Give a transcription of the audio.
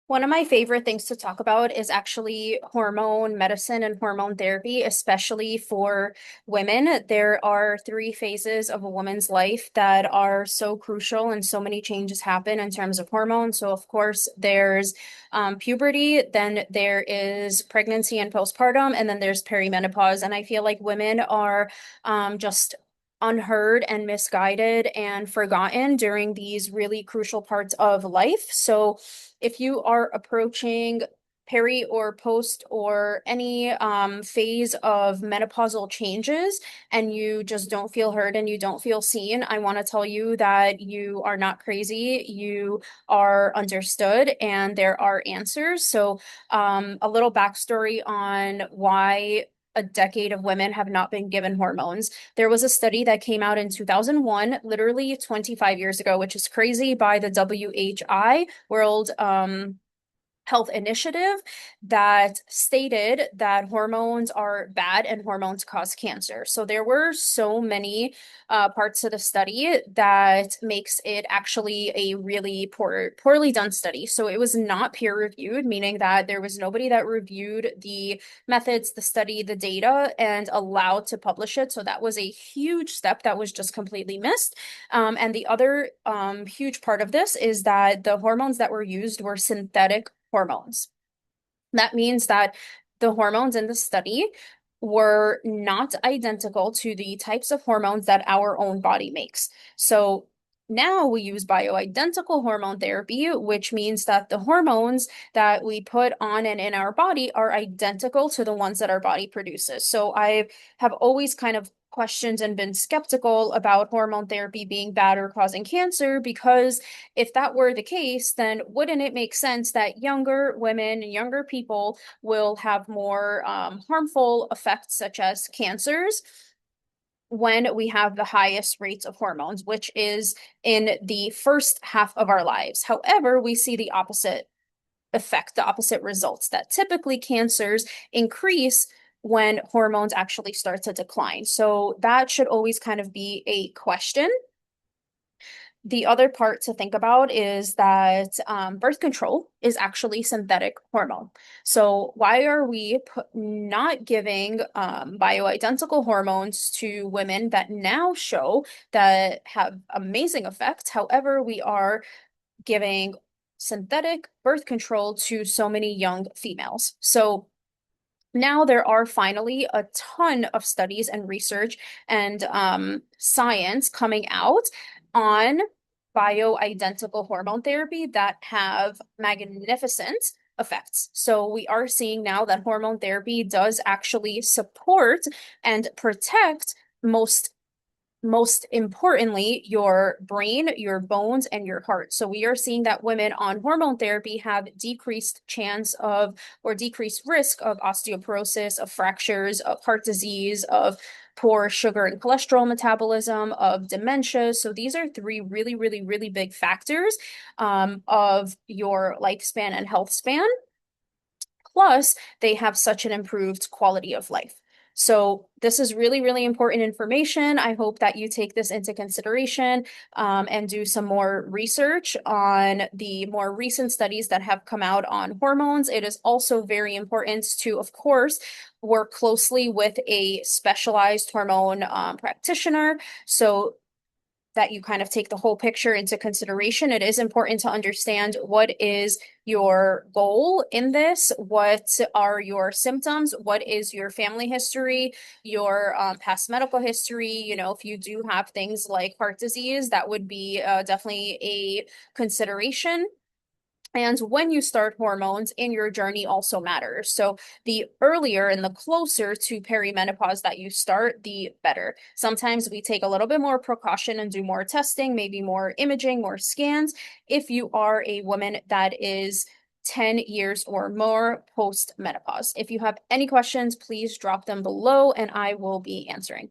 One of my favorite things to talk about is actually hormone medicine and hormone therapy, especially for women. There are three phases of a woman's life that are so crucial, and so many changes happen in terms of hormones. So, of course, there's puberty, then there is pregnancy and postpartum, and then there's perimenopause. And I feel like women are just unheard and misguided and forgotten during these really crucial parts of life. So, if you are approaching peri or post or any phase of menopausal changes and you just don't feel heard and you don't feel seen, I want to tell you that you are not crazy. You are understood and there are answers. So, a little backstory on why a decade of women have not been given hormones. There was a study that came out in 2001, literally 25 years ago, which is crazy, by the WHI, World Health Initiative, that stated that hormones are bad and hormones cause cancer. So there were so many parts of the study that makes it actually a really poorly done study. So it was not peer reviewed, meaning that there was nobody that reviewed the methods, the study, the data, and allowed to publish it. So that was a huge step that was just completely missed. And the other huge part of this is that the hormones that were used were synthetic hormones. That means that the hormones in the study were not identical to the types of hormones that our own body makes. So now we use bioidentical hormone therapy, which means that the hormones that we put on and in our body are identical to the ones that our body produces. So I have always kind of questioned and been skeptical about hormone therapy being bad or causing cancer, because if that were the case, then wouldn't it make sense that younger women and younger people will have more harmful effects, such as cancers, when we have the highest rates of hormones, which is in the first half of our lives? However, we see the opposite effect, the opposite results, that typically cancers increase when hormones actually start to decline. So that should always kind of be a question. The other part to think about is that birth control is actually synthetic hormone. So why are we not giving bioidentical hormones to women that now show that have amazing effects? However, we are giving synthetic birth control to so many young females. So now there are finally a ton of studies and research and science coming out on bioidentical hormone therapy that have magnificent effects. So we are seeing now that hormone therapy does actually support and protect most importantly, your brain, your bones, and your heart. So we are seeing that women on hormone therapy have decreased chance of, or decreased risk of, osteoporosis, of fractures, of heart disease, of poor sugar and cholesterol metabolism, of dementia. So these are three really, really, really big factors of your lifespan and health span. Plus, they have such an improved quality of life. So this is really, really important information. I hope that you take this into consideration and do some more research on the more recent studies that have come out on hormones. It is also very important to, of course, work closely with a specialized hormone practitioner, so that you kind of take the whole picture into consideration. It is important to understand what is your goal in this, what are your symptoms, what is your family history, your past medical history. You know, if you do have things like heart disease, that would be definitely a consideration. And when you start hormones in your journey also matters. So the earlier and the closer to perimenopause that you start, the better. Sometimes we take a little bit more precaution and do more testing, maybe more imaging, more scans, if you are a woman that is 10 years or more post menopause. If you have any questions, please drop them below and I will be answering.